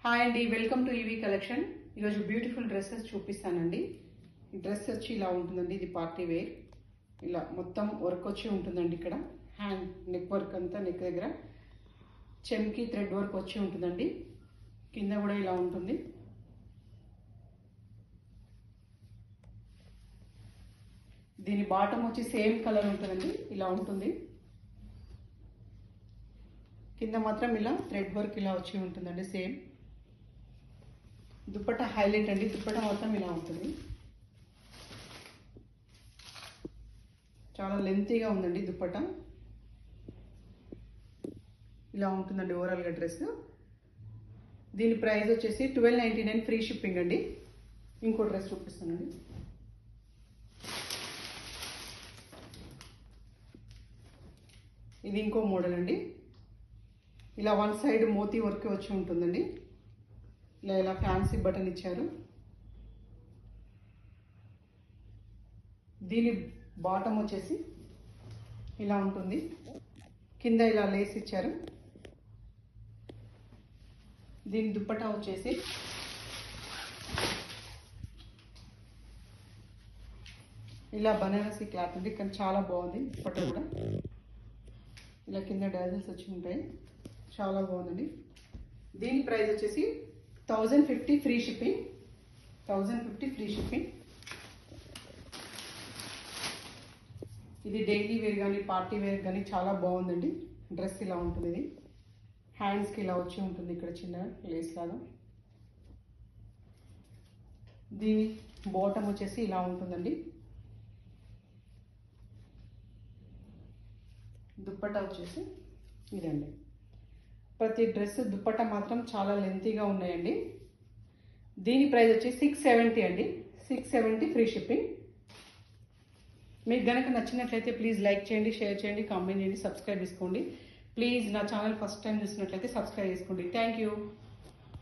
Hi అండి, welcome to EV collection. ఈరోజు beautiful dresses చూపిస్తానండి. ఈ డ్రెస్ వచ్చి ఇలా ఉంటుందండి. ఇది పార్టీ వేర్. ఇలా మొత్తం వర్క్ వచ్చి ఉంటుందండి. ఇక్కడ హ్యాండ్ నెక్ వర్క్ అంతా నెక్ దగ్గర చెమ్కి థ్రెడ్ వర్క్ వచ్చి ఉంటుందండి. కింద కూడా ఇలా ఉంటుంది. దీని బాటమ్ వచ్చి సేమ్ కలర్ ఉంటుందండి. ఇలా ఉంటుంది. కింద మాత్రం ఇలా థ్రెడ్ వర్క్ ఇలా వచ్చి ఉంటుందండి. సేమ్ దుపట్టా హైలైట్ అండి. దుపట్టా మొత్తం ఇలా ఉంటుంది. చాలా లెంతీగా ఉందండి దుపట్టా. ఇలా ఉంటుందండి ఓవరాల్గా డ్రెస్. దీని ప్రైస్ వచ్చేసి 1299 ఫ్రీ షిప్పింగ్ అండి. ఇంకో డ్రెస్ చూపిస్తానండి. ఇది ఇంకో మోడల్ అండి. ఇలా వన్ సైడ్ మోతీ వర్క్ వచ్చి ఉంటుందండి. ఇలా ఫ్యాన్సీ బటన్ ఇచ్చారు. దీని బాటమ్ వచ్చేసి ఇలా ఉంటుంది. కింద ఇలా లేస్ ఇచ్చారు. దీని దుప్పటా వచ్చేసి ఇలా బనారసి క్లాత్ ఉంది, కానీ చాలా బాగుంది. దుప్పటా కూడా ఇలా కింద డాజల్స్ వచ్చి ఉంటాయి. చాలా బాగుందండి. దీని ప్రైస్ వచ్చేసి 1050 ఫ్రీ షిప్పింగ్. 1050 free shipping. ఇది డైలీ వేర్ కానీ పార్టీ వేర్ కానీ చాలా బాగుందండి. డ్రెస్ ఇలా ఉంటుంది. ఇది హ్యాండ్స్కి ఇలా వచ్చి ఉంటుంది. ఇక్కడ చిన్న లేస్ లాగా. దీని బాటమ్ వచ్చేసి ఇలా ఉంటుందండి. దుప్పట్టా వచ్చేసి ఇదండి. ప్రతి డ్రెస్ దుప్పట్టా మాత్రం చాలా లెంతీగా ఉన్నాయండి. దీని ప్రైస్ వచ్చి 670 అండి. 670 ఫ్రీ షిప్పింగ్. మీకు కనుక నచ్చినట్లయితే ప్లీజ్ లైక్ చేయండి, షేర్ చేయండి, కామెంట్ చేయండి, సబ్స్క్రైబ్ చేసుకోండి. ప్లీజ్ నా ఛానల్ ఫస్ట్ టైం చూసినట్లయితే సబ్స్క్రైబ్ చేసుకోండి. Thank you.